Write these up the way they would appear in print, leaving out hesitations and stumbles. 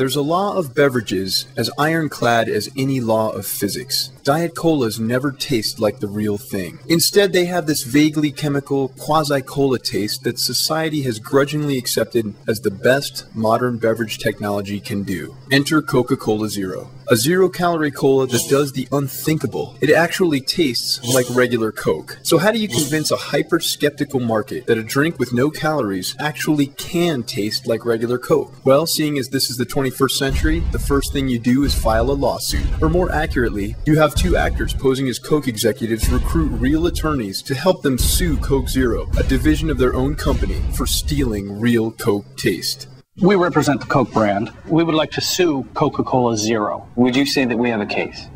There's a law of beverages as ironclad as any law of physics. Diet Colas never taste like the real thing. Instead, they have this vaguely chemical, quasi-cola taste that society has grudgingly accepted as the best modern beverage technology can do. Enter Coca-Cola Zero. A zero-calorie cola that does the unthinkable. It actually tastes like regular Coke. So how do you convince a hyper-skeptical market that a drink with no calories actually can taste like regular Coke? Well, seeing as this is the 21st century, the first thing you do is file a lawsuit. Or more accurately, you have two actors posing as Coke executives recruit real attorneys to help them sue Coke Zero, a division of their own company, for stealing real Coke taste. We represent the Coke brand. We would like to sue Coca-Cola Zero. Would you say that we have a case?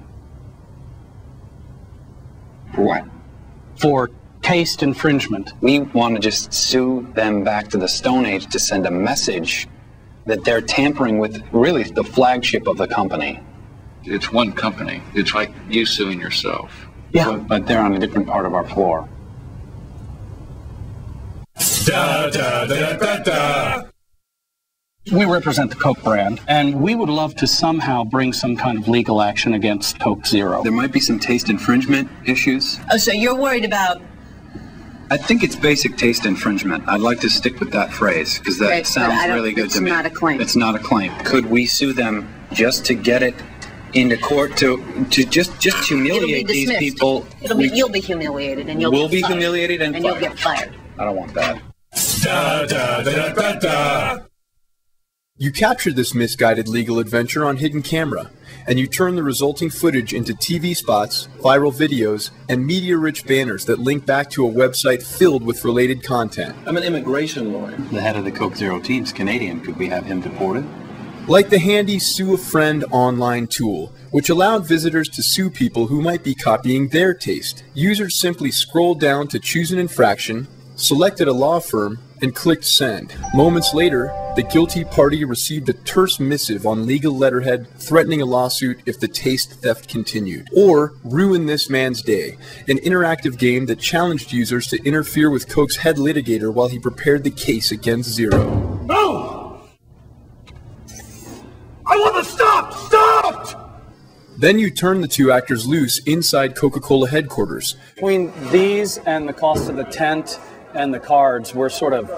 For what? For taste infringement. We want to just sue them back to the Stone Age to send a message that they're tampering with really the flagship of the company. It's one company. It's like you suing yourself. Yeah, but they're on a different part of our floor. Da, da, da, da, da. We represent the Coke brand, and we would love to somehow bring some kind of legal action against Coke Zero. There might be some taste infringement issues. Oh, so you're worried about... I think it's basic taste infringement. I'd like to stick with that phrase, because that sounds really good to me. It's not a claim. It's not a claim. Could we sue them just to get it into court to just humiliate these people? You'll be humiliated, and we'll be humiliated and you'll get fired. I don't want that. Da, da, da, da, da. You capture this misguided legal adventure on hidden camera, and you turn the resulting footage into TV spots, viral videos, and media-rich banners that link back to a website filled with related content. I'm an immigration lawyer. The head of the Coke Zero team's Canadian. Could we have him deported? Like the handy Sue a Friend online tool, which allowed visitors to sue people who might be copying their taste. Users simply scrolled down to choose an infraction, selected a law firm, and clicked send. Moments later, the guilty party received a terse missive on legal letterhead threatening a lawsuit if the taste theft continued. Or Ruin This Man's Day, an interactive game that challenged users to interfere with Coke's head litigator while he prepared the case against Zero. No! I want to stop! Stop! Then you turn the two actors loose inside Coca-Cola headquarters. Between these and the cost of the tent and the cards, we're sort of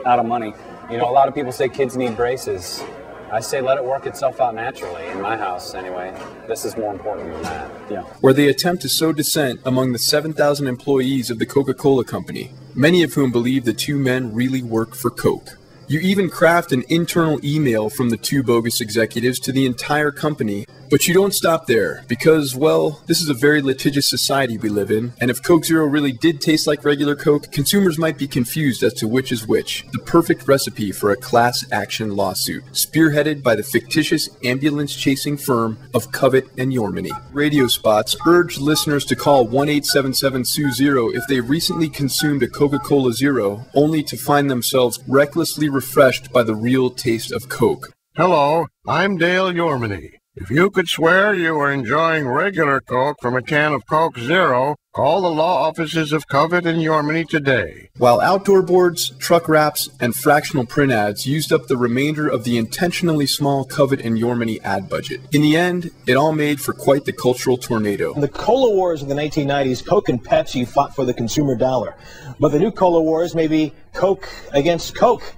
out of money. You know, a lot of people say kids need braces. I say let it work itself out naturally, in my house anyway. This is more important than that. Yeah. Where they attempt to sow dissent among the 7,000 employees of the Coca-Cola Company, many of whom believe the two men really work for Coke. You even craft an internal email from the two bogus executives to the entire company. But you don't stop there, because, well, this is a very litigious society we live in, and if Coke Zero really did taste like regular Coke, consumers might be confused as to which is which. The perfect recipe for a class action lawsuit, spearheaded by the fictitious ambulance-chasing firm of Covet and Yormany. Radio spots urged listeners to call 1-877-SUE-ZERO if they recently consumed a Coca-Cola Zero, only to find themselves recklessly refreshed by the real taste of Coke. Hello, I'm Dale Yormany. If you could swear you were enjoying regular Coke from a can of Coke Zero, call the law offices of Covet and Yormany today. While outdoor boards, truck wraps, and fractional print ads used up the remainder of the intentionally small Covet and Yormany ad budget. In the end, it all made for quite the cultural tornado. In the cola wars of the 1990s, Coke and Pepsi fought for the consumer dollar. But the new cola wars may be Coke against Coke.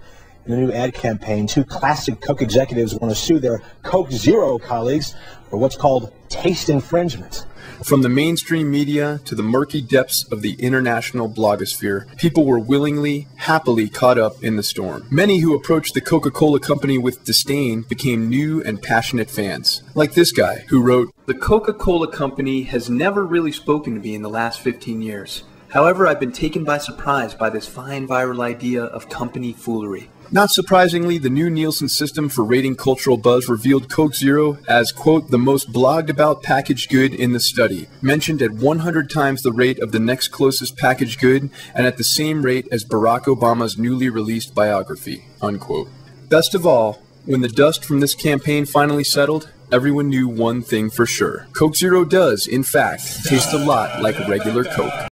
In the new ad campaign, two classic Coke executives want to sue their Coke Zero colleagues for what's called taste infringement. From the mainstream media to the murky depths of the international blogosphere, people were willingly, happily caught up in the storm. Many who approached the Coca-Cola Company with disdain became new and passionate fans. Like this guy, who wrote, "The Coca-Cola Company has never really spoken to me in the last 15 years. However, I've been taken by surprise by this fine viral idea of company foolery." Not surprisingly, the new Nielsen system for rating cultural buzz revealed Coke Zero as, quote, the most blogged about packaged good in the study, mentioned at 100 times the rate of the next closest packaged good, and at the same rate as Barack Obama's newly released biography, unquote. Best of all, when the dust from this campaign finally settled, everyone knew one thing for sure. Coke Zero does, in fact, taste a lot like regular Coke.